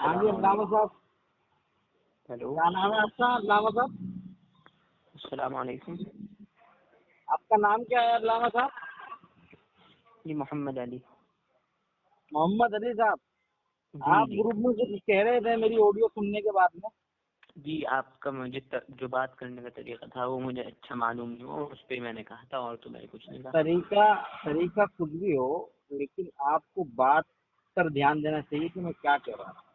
हाँ जी अस्सलाम अल्लामा वालेकुम। साहब, हेलो, क्या नाम है आपका अल्लामा साहब? अस्सलाम वालेकुम। आपका नाम क्या है अल्लामा साहब? जी मोहम्मद अली। मोहम्मद अली साहब। जी आप जी ग्रुप में कुछ कह रहे थे मेरी ऑडियो सुनने के बाद में। जी, आपका मुझे जो बात करने का तरीका था वो मुझे अच्छा मालूम नहीं हुआ, उस पर मैंने कहा था, और तो मैंने कुछ नहीं कहा। तरीका तरीका कुछ भी हो, लेकिन आपको बात पर ध्यान देना चाहिए कि मैं क्या कह रहा हूँ।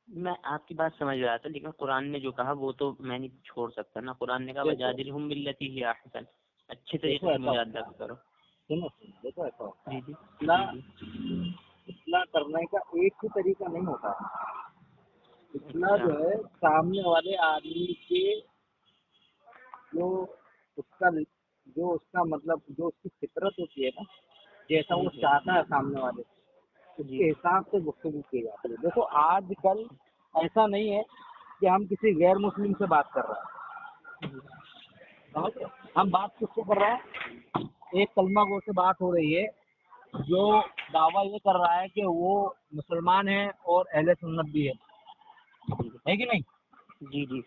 मैं आपकी बात समझ रहा था, लेकिन कुरान ने जो कहा वो तो मैं नहीं छोड़ सकता ना। कुरान ने कहा देखो वजादिलहुम बिल्लती ही अहसन, अच्छे तरीके देखो से ऐसा मुजादला होता है, करो। सुनो देखो ऐसा होता है। जी जी इस्लाह जी जी। इस्लाह करने का एक ही तरीका नहीं होता है। इस्लाह अच्छा जो है सामने वाले आदमी के जो उसका जो उसका मतलब जो उसकी फितरत होती है ना, जैसा जी वो जी चाहता है सामने वाले से, जी उसके हिसाब से गुफ्तगू की जाती है। देखो आजकल ऐसा नहीं है कि हम किसी गैर मुस्लिम से बात कर रहे हैं, जी समझ रहे हो? हम बात किससे कर रहे हैं? एक कलमा गो से बात हो रही है जो दावा ये कर रहा है कि वो मुसलमान है और अहले सुन्नत भी है कि नहीं? जी जी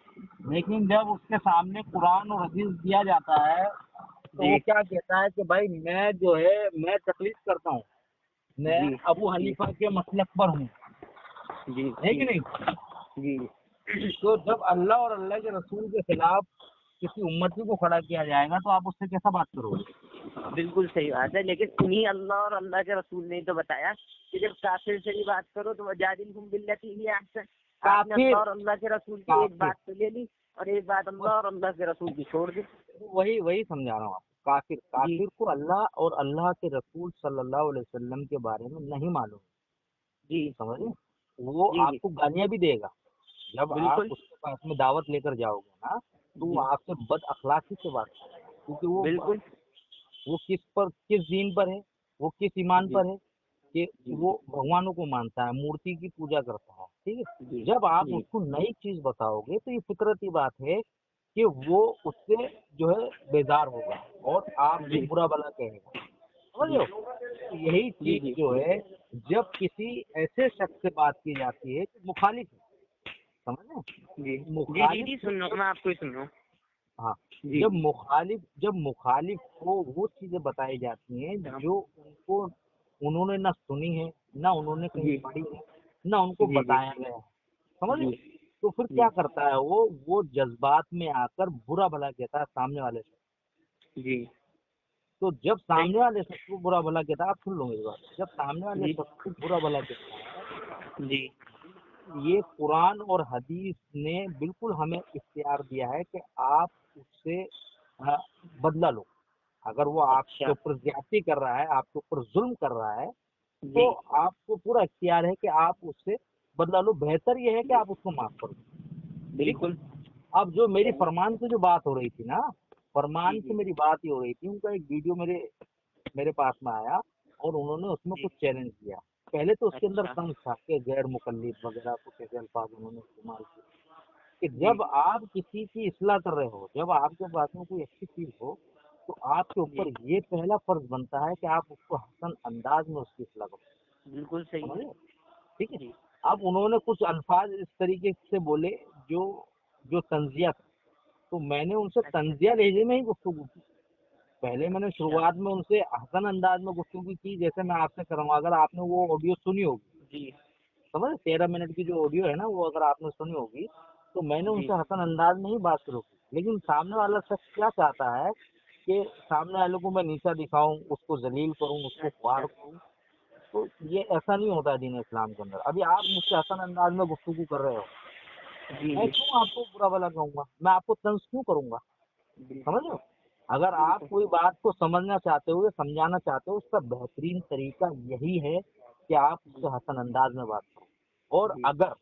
लेकिन जब उसके सामने कुरान और हदीस दिया जाता है तो वो जी क्या कहता है कि भाई मैं जो है मैं तकलीफ करता हूँ, मैं जी अबू जी हनीफा के मसलक पर हूँ, जी है जी कि नहीं? जी तो जब अल्लाह और अल्लाह के रसूल के खिलाफ किसी उम्मती को खड़ा किया जाएगा तो आप उससे कैसा बात करोगे? बिल्कुल सही बात है, लेकिन उन्हीं अल्लाह और अल्लाह के रसूल ने तो बताया कि जब काफिर से भी बात करो तो वजादिलहुम बिल्लती ही अहसन। आपने काफिर अल्लाह और अल्लाह के रसूल की एक काफिर बात तो ले ली और एक बात अल्लाह और अल्लाह के रसूल की छोड़ दी। वही वही समझा रहा हूँ आपको। काफिर जी काफिर को अल्लाह और अल्लाह के रसूल सल्लल्लाहु अलैहि वसल्लम के बारे में नहीं मालूम, जी समझे? वो जी जी आपको गालियां भी देगा। जब आप बिल्कुल। उसके पास में दावत लेकर जाओगे ना, तो वो जी आपसे बद अखलाकी से बात करेगा, क्योंकि बिल्कुल। वो किस दीन पर है, वो किस ईमान जी पर है कि जी वो भगवानों को मानता है, मूर्ति की पूजा करता है, ठीक जी है? जब आप जी उसको नई चीज बताओगे तो ये फितरती बात है कि वो उससे जो है बेजार होगा और आपको जी बुरा भला कहेगा, समझ रहे जी हो? तो यही जी चीज जी जो है, जब किसी ऐसे शख्स से बात की जाती है जो मुखालिफ है, समझ रहे हैं? जी जी जी मुखालिफ जी को सुन रहा हूँ, जब मैं आपको ही सुन रहा हूँ। हाँ, जी जब मुखालिफ को वो चीजें बताई जाती हैं हाँ, जो उनको उन्होंने ना सुनी है, ना उन्होंने कहीं जी पढ़ी है, ना उनको जी जी बताया गया है, समझ रहे जी हो? तो फिर जी क्या करता है वो जज्बात में आकर बुरा भला कहता है सामने वाले से। जी तो जब सही। सामने वाले शख्स को बुरा भला कहता है, आप सुन लो मेरी बात, जब सामने वाले जी शख्स को बुरा भला कहता है, जी ये कुरान और हदीस ने बिल्कुल हमें इख्तियार दिया है कि आप उससे अ, बदला लो। अगर वो आपके अच्छा। ऊपर ज्यादती कर रहा है, आपके ऊपर जुल्म कर रहा है, जी तो आपको पूरा इख्तियार है कि आप उससे बदला लो। बेहतर ये है कि आप उसको माफ कर दो, ठीक है? बिल्कुल अब जो मेरी सही। फरमान से जो बात हो रही थी ना, जी फरमान से जी मेरी बात ही हो रही थी, उनका एक वीडियो मेरे मेरे पास में आया और उन्होंने उसमें जी कुछ चैलेंज किया। पहले तो उसके अंदर अच्छा। तंज था कि गैर मुकल्लिद वगैरह कुछ ऐसे अल्फाज उन्होंने इस्तेमाल किए कि जी जब आप किसी की इस्लाह कर रहे हो, जब आपके पास में कोई अच्छी चीज हो, तो आपके ऊपर जी ये पहला फर्ज बनता है कि आप उसको हसन अंदाज में उसकी इस्लाह करो, बिल्कुल सही। समझ रहे हो? ठीक है? जी अब उन्होंने कुछ अल्फाज इस तरीके से बोले जो जो तंजिया था, तो मैंने उनसे अच्छा तंजिया लहजे में ही गुफ्तगू की। पहले मैंने अच्छा। शुरुआत में उनसे हसन अंदाज में गुफ्तगू की, जैसे मैं आपसे करूँगा। अगर आपने वो ऑडियो सुनी होगी, जी समझ, 13 मिनट की जो ऑडियो है ना, वो अगर आपने सुनी होगी, तो मैंने जी उनसे हसन अंदाज में ही बात शुरू की। लेकिन सामने वाला शख्स क्या चाहता है कि सामने वाले को मैं नीचा दिखाऊं, उसको जलील करूं, उसको ख्वार अच्छा। करूं। तो ये ऐसा नहीं होता है दीन इस्लाम के अंदर। अभी आप मुझसे हसन अंदाज में गुफ्तगू कर रहे हो, जी मैं जी क्यों आपको बुरा भला कहूंगा? मैं आपको तंज क्यों करूंगा? समझ रहे हो? अगर आप बिल्कुल कोई बात को समझना चाहते हो या समझाना चाहते हो, उसका बेहतरीन तरीका यही है कि आप जी उससे हसन अंदाज में बात करो। और जी अगर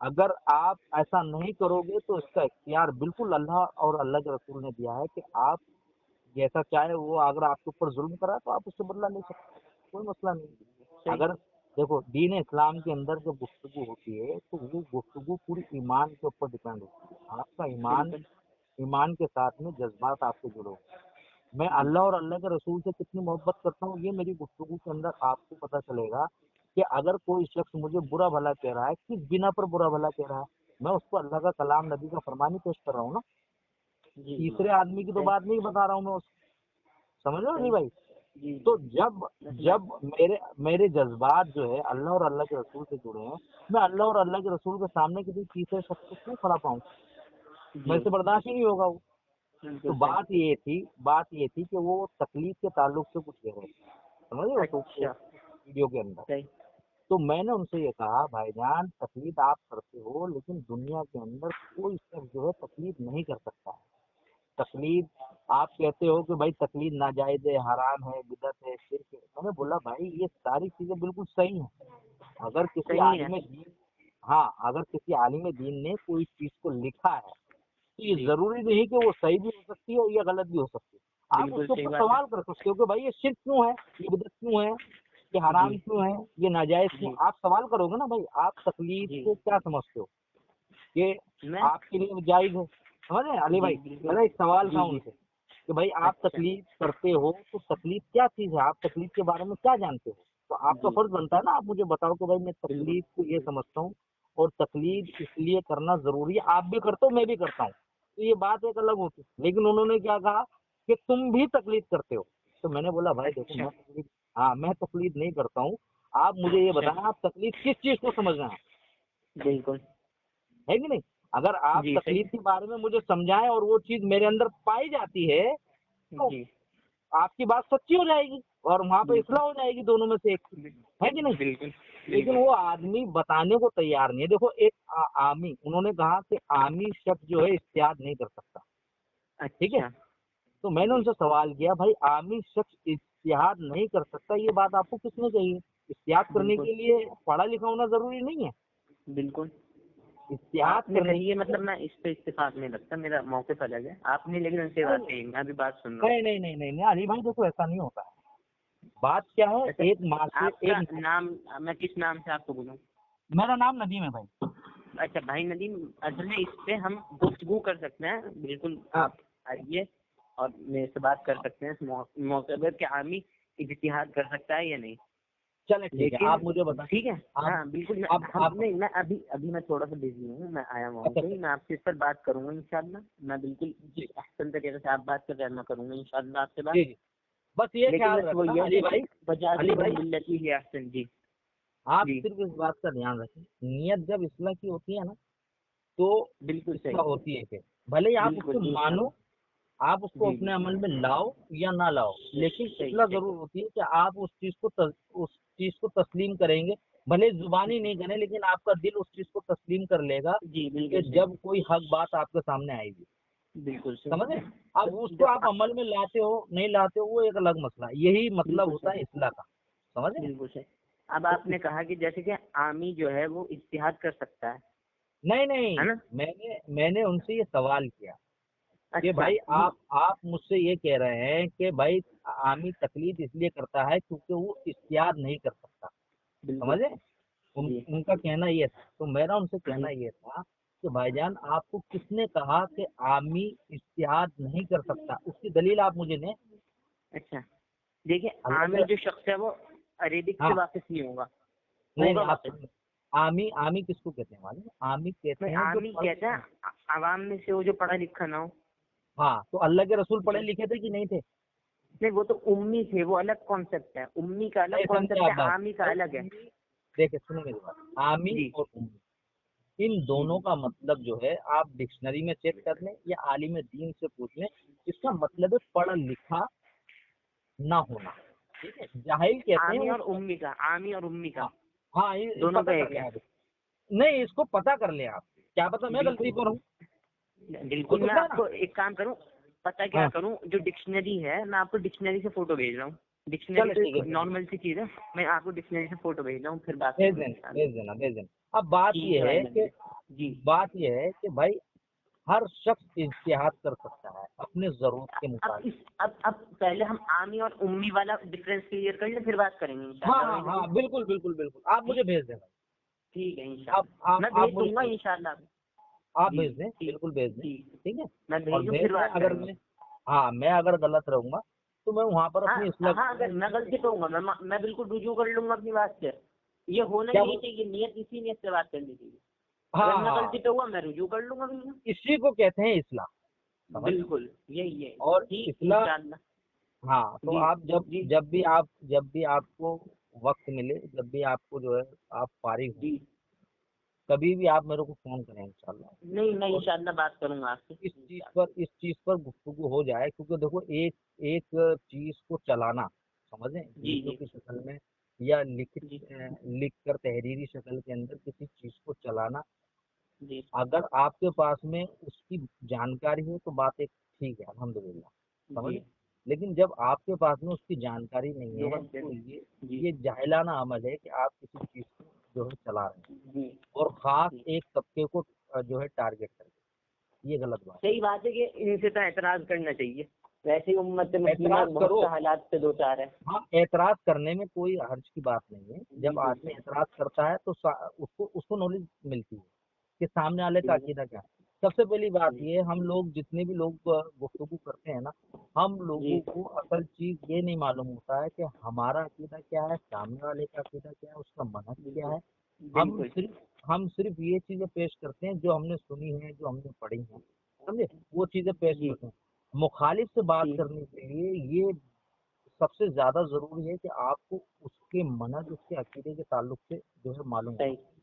अगर आप ऐसा नहीं करोगे तो इसका इख्तियार बिल्कुल अल्लाह और अल्लाह के रसूल ने दिया है कि आप जैसा चाहे, वो अगर आपके ऊपर जुल्म करा तो आप उससे बदला ले सकते हो, कोई मसला नहीं। सही। अगर देखो दीन इस्लाम के अंदर जब गुफ्तगू होती है तो वो गुफ्तगू पूरी ईमान के ऊपर डिपेंड होती है। आपका ईमान बिल्कुल। ईमान के साथ में जज्बात आपके जुड़े होते हैं। मैं जी अल्लाह और अल्लाह के रसूल से कितनी मोहब्बत करता हूँ, ये मेरी गुफ्तगू के अंदर आपको पता चलेगा कि अगर कोई शख्स मुझे बुरा भला कह रहा है, किस बिना पर बुरा भला कह रहा है, मैं उसको अल्लाह का कलाम नबी का फरमान ही पेश कर रहा हूँ ना, जी जी तीसरे आदमी की तो सही बात नहीं बता रहा हूँ मैं उसको। समझ रहे हो नहीं सही भाई? जी तो जी जब मतलब जब मेरे मेरे जज्बात जो है अल्लाह और अल्लाह के रसूल से जुड़े हैं, मैं अल्लाह और अल्लाह के रसूल के सामने किसी तीसरे शख्स को क्यों खड़ा पाऊँ? जी मेरे से बर्दाश्त ही नहीं होगा वो। तो बिल्कुल सही। बात ये थी कि वो तकलीफ के ताल्लुक से कुछ कह रहे थे, समझ रहे हो? तो अच्छा वीडियो के अंदर सही तो मैंने उनसे ये कहा, भाईजान तकलीफ आप करते हो, लेकिन दुनिया के अंदर कोई शख्स जो है तकलीफ नहीं कर सकता है। तकलीद आप कहते हो कि भाई तकलीद नाजायज है, हराम है, बिदअत है, शिर्क है। मैंने बोला भाई ये सारी चीजें बिल्कुल सही हैं। अगर किसी सही है। आलिम दीन हाँ, अगर किसी आलिम दीन ने कोई चीज को लिखा है तो ये जी जरूरी नहीं कि वो सही भी हो सकती है और ये गलत भी हो सकती है। आप बिल्कुल उसके सही ऊपर बात है। सवाल कर सकते हो कि भाई ये शिर्क क्यों है, ये बिदअत क्यों है, ये जी हराम क्यों है, ये नाजायज क्यों। जी आप सवाल करोगे ना भाई, आप तकलीद जी को क्या समझते हो, ये मैं आपके लिए जायज है? समझ रहे हैं अली जी भाई? बिल्कुल मेरा एक सवाल था जी जी उनसे कि भाई आप अच्छा तकलीफ करते हो तो तकलीफ क्या चीज है, आप तकलीफ के बारे में क्या जानते हो? तो आपका जी फर्ज बनता है ना, आप मुझे बताओ कि भाई मैं बिल्कुल तकलीफ को ये समझता हूँ और तकलीफ इसलिए करना जरूरी है, आप भी करते हो मैं भी करता हूँ, तो ये बात एक अलग होती है। लेकिन उन्होंने क्या कहा कि तुम भी तकलीफ करते हो। तो मैंने बोला भाई देखो अच्छा मैं तकलीफ नहीं करता हूँ, आप मुझे ये अच्छा बताएं आप तकलीफ किस चीज को समझ रहे हैं, बिल्कुल है कि नहीं? अगर आप जी सही तकलीफ के बारे में मुझे समझाएं और वो चीज मेरे अंदर पाई जाती है तो जी आपकी बात सच्ची हो जाएगी और वहां पे बिल्कुल इस्लाह हो जाएगी दोनों में से एक की, है कि नहीं? बिल्कुल लेकिन बिल्कुल वो आदमी बताने को तैयार नहीं है। देखो एक आमी, उन्होंने कहा कि आमी शख्स जो है इज्तिहाद नहीं कर सकता, ठीक है? अच्छा तो मैंने जी उनसे सवाल किया भाई आमी शख्स इज्तिहाद नहीं कर सकता, ये बात आपको किसने कही है? इज्तिहाद करने बिल्कुल के लिए पढ़ा लिखा होना जरूरी नहीं है। बिल्कुल इज्तिहाद आपने करने कही है के लिए मतलब मैं इस पे इत्तेफाक नहीं रखता, मेरा मौक़िफ़ अलग है। आपने लेकिन उनसे बात नहीं कही, मैं भी बात सुन रहा हूँ। नहीं नहीं नहीं नहीं नहीं, अली भाई देखो ऐसा नहीं होता है। बात क्या है, अच्छा एक माशरे आपका एक नाम, मैं किस नाम से आपको बोलूँ? मेरा नाम नदीम है भाई। अच्छा भाई नदीम, असल में इस पे हम गुफ्तगू कर सकते हैं, बिल्कुल हाँ आप आइए और मेरे से बात कर सकते हैं इस मौके पर कि आमी इज्तिहाद कर सकता है या नहीं। चले ठीक है, लेकिन आप मुझे बताएं। ठीक है, आप हाँ बिल्कुल हम आप नहीं, मैं अभी अभी मैं थोड़ा सा बिजी हूँ, मैं आया हुआ हूँ अच्छा अच्छा कहीं, मैं आपसे इस पर बात करूंगा इंशाल्लाह। मैं बिल्कुल जी जिस अहसन तरीके से आप बात कर रहे हैं मैं करूंगा इंशाल्लाह आपसे बात। जी जी, बस ये लेकिन ख्याल बस रखना वही है अली कि भाई, अली वजादिलहुम भाई बिल्लती ही अहसन। जी आप जी सिर्फ इस बात का ध्यान रखें, नियत जब इस्लाह की होती है ना तो बिल्कुल सही इस्लाह होती है कि भले ही आप बिल्कुल उसको मानो, इंशाल्लाह। आप उसको जी जी अपने अमल में लाओ या ना लाओ, लेकिन सही इतना सही जरूर होती है कि आप उस चीज को तस्लीम करेंगे। भले जुबानी नहीं करें लेकिन आपका दिल उस चीज को तस्लीम कर लेगा जी कि बिल्कुल सही जब कोई हक बात आपके सामने आएगी। बिल्कुल सही समझे? अब उसको जब आप अमल में लाते हो नहीं लाते हो वो एक अलग मसला है, यही मतलब बिल्कुल होता सही है इस्लाह का। समझे? बिल्कुल सही। अब तो आपने कहा कि जैसे कि आमी जो है वो इज्तिहाद कर सकता नहीं है नहीं, ना? मैंने उनसे ये सवाल किया कि अच्छा भाई जी आप मुझसे ये कह रहे हैं कि भाई आमी तकलीद इसलिए करता है क्योंकि वो इख्तियार नहीं कर सकता। बिल्कुल समझे? जी उनका कहना ये था, तो मेरा उनसे कहना जी ये था कि भाईजान आपको किसने कहा कि आमी इख्तियार नहीं कर सकता, उसकी दलील आप मुझे दें। अच्छा देखिए, अल्लाह आमी के जो शख्स है वो अरेबिक से हाँ, वाकिफ नहीं होगा, नहीं होगा नहीं आप वाकिफ। सुनिए, आमी आमी किसको कहते हैं मालूम है? आमी कहते मैं हैं जो आमी पढ़ कहता है आवाम में से वो जो पढ़ा लिखा ना हो। हाँ, तो अल्लाह के रसूल पढ़े लिखे थे कि नहीं थे? नहीं वो तो उम्मी थे, वो अलग कॉन्सेप्ट है, उम्मी का अलग नहीं समझे कॉन्सेप्ट आप है, बात? आमी का भाई अलग है। देखिए सुनो मेरी बात, आमी जी और उम्मी इन जी दोनों जी का मतलब जो है आप डिक्शनरी में चेक कर लें या आलिम दीन से पूछ लें, इसका मतलब है पढ़ा लिखा ना होना। ठीक है, जाहिल कहते हैं आमी और उसको। उम्मी का, आमी और उम्मी का हाँ हाँ, ये दोनों पता का कर एक लें है। आप। नहीं इसको पता कर लें आप, क्या पता मैं बिल्कुल गलती पर हूँ, हो बिल्कुल मैं सकता है ना? आपको एक काम करूं, पता क्या हाँ करूं, जो डिक्शनरी है मैं आपको डिक्शनरी से फोटो भेज रहा हूँ। डिक्शनरी चलो तो ठीक है एक भेज नॉर्मल सी चीज है, मैं आपको डिक्शनरी से फोटो भेज रहा हूँ, फिर बात भेज करेंगे देना इंशाल्लाह। भेज देना भेज देना। अब बात ठीक ये है भाई है कि नंदी जी भाई हर शख्स इज्तिहाद कर सकता है अपने जरूरत के अब मुताबिक। अब पहले हम आमी और उम्मी वाला डिफरेंस क्लियर कर ले, फिर बात करेंगे हाँ इंशाल्लाह हाँ भाई नदीम। हाँ, बिल्कुल बिल्कुल बिल्कुल, आप ठीक मुझे भेज देना। ठीक है आप इंशाल्लाह, मैं भेज मुझे दूंगा इंशाल्लाह। आप जी भेज दें, ठीक बिल्कुल भेज दें। ठीक ठीक है, मैं और भेज दूँ भेज फिर दें बात अगर करेंगे। मैं हाँ मैं अगर गलत रहूंगा तो मैं वहां पर हाँ अपनी इस्लाह हाँ, करूंगा अगर मैं गलती करूंगा मैं बिल्कुल रुजू कर लूंगा अपनी बात से। ये होना क्या यही चाहिए, नियत इसी नियत से बात करनी चाहिए। हाँ अगर मैं हाँ, गलती पे हुआ मैं रुजू कर लूंगा बिल्कुल। इसी को कहते हैं इस्लाह, समझ। बिल्कुल यही है। और ठीक इस्लाह, इंशाअल्लाह। हाँ, तो जी आप जी जब भी आपको वक्त मिले, जब भी आपको जो है आप फारिग हो, जी। कभी भी आप मेरे को फोन करें इंशाल्लाह। नहीं मैं और इंशाअल्लाह बात करूंगा आपसे इंशाअल्लाह। इस चीज पर गुफ्तगू हो जाए, क्योंकि देखो एक एक चीज को चलाना, समझें, जी वीडियो जी की शक्ल में या जी लिख कर तहरीरी शक्ल के अंदर किसी चीज को चलाना, जी अगर आपके पास में उसकी जानकारी है तो बात एक ठीक है, अल्हम्दुलिल्लाह, समझ। जी। लेकिन जब आपके पास में उसकी जानकारी नहीं दो है घंटे तो जी ये जाहिलाना अमल है कि आप किसी चीज को जो है चला रहे हैं, जी और खास जी। एक तबके को जो है टारगेट करके, ये गलत बात सही बात है कि इनसे तो एतराज करना चाहिए। वैसे ही उम्मत है। मुस्लिमा एतराज बहुत करो, से हालात से दो चार है। हाँ, एतराज करने में कोई हर्ज की बात नहीं है। जब बिल्कुल आदमी एतराज करता है तो उसको उसको नॉलेज मिलती है कि सामने वाले का बिल्कुल। अकीदा क्या है। सबसे पहली बात जी ये, हम लोग जितने भी लोग गुफ्तगू करते हैं ना, हम जी लोगों को असल चीज ये नहीं मालूम होता है कि हमारा अकीदा क्या है, सामने वाले का अकीदा क्या है, उसका मनहज क्या बिल्कुल है। हम बिल्कुल। सिर्फ हम सिर्फ ये चीजें पेश करते हैं जो हमने सुनी है, जो हमने पढ़ी है, समझे, वो चीजें पेश जी करते हैं। मुखालिफ से बात जी करने के लिए ये सबसे ज्यादा जरूरी है कि आपको उसके मनहज, उसके अकीदे के ताल्लुक से जो है मालूम होना सही। चाहिए।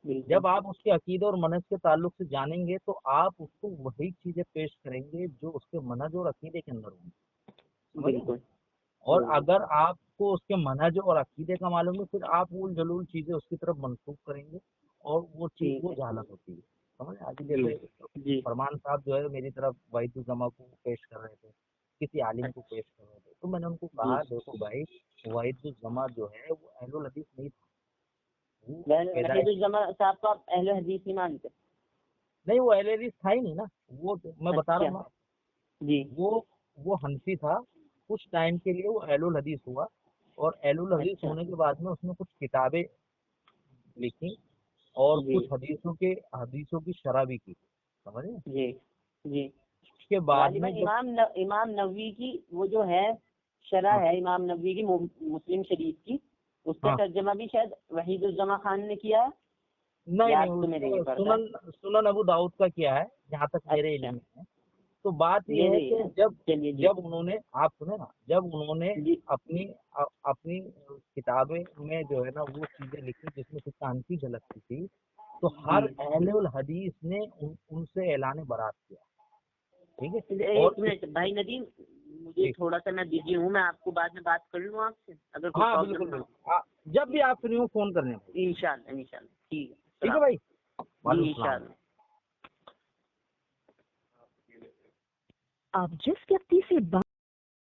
बिल्कुल जब आप उसके अकीदे और मनहज के ताल्लुक से जानेंगे तो आप उसको वही चीजें पेश करेंगे जो उसके मनहज और अकीदे के अंदर होंगी, समझ रहे हैं? बिल्कुल और बिल्कुल। अगर आपको उसके मनहज और अकीदे का मालूम है, फिर आप उल जलूल चीजें उसकी तरफ मंसूब करेंगे, और वो चीज ठीक वो है। जहालत होती है, समझ रहे हैं? अभी जी जैसे जी। फरमान साहब जो है मेरी तरफ वाहिदुज्जमा को पेश कर रहे थे, किसी आलिम को पेश कर रहे थे, तो मैंने उनको जी। कहा, देखो भाई, वाहिदुज्जमा जो है वो अहलुल हदीस नहीं था, वो पैदाइश, वहीदुज्जमा साहब को आप अहले हदीस नहीं मानते? नहीं, वो अहले हदीस था ही नहीं ना। वो तो मैं बता रहा अच्छा। हूँ ना, जी। वो हनफी था। कुछ टाइम के लिए वो अहलुल हदीस हुआ, और अहलुल हदीस अच्छा। होने के बाद में उसने कुछ किताबें लिखी, और जी कुछ हदीसों की शरह भी की, समझ रहे हैं? जी जी। उसके बाद गालिबा में जब, इमाम नबवी की वो जो है शरह हाँ है इमाम नबवी की मुस्लिम शरीफ की, उसका हाँ, तर्जमा भी शायद वहीदुज्जमा खान ने किया है। नहीं नहीं, याद तो मेरे ये उसको पड़ता है। सुनन अबू दाऊद का किया है, जहाँ तक मेरे अच्छा। इल्म में है। तो बात ये है मेरे कि जब चलिए जी जब उन्होंने, आप सुने ना, जब उन्होंने जी अपनी अपनी किताबें में जो है ना वो चीजें लिखी जिसमें कुछ की झलकती थी, तो जी। हर अहले उल हदीस ने उनसे ऐलान बरात किया, ठीक है। और एक मिनट भाई नदीम, मुझे जी, थोड़ा सा मैं बिजी हूँ, मैं आपको बाद में बात कर लूँ आपसे अगर कोई हाँ, प्रॉब्लम बिल्कुल ना हो? बिल्कुल, जब भी आप फ्री हो फोन करने को। इंशाल्लाह इंशाल्लाह। ठीक है। ठीक है सलाम। भाई, जी वालेकुम सलाम। इंशाल्लाह। आप जिस व्यक्ति से बात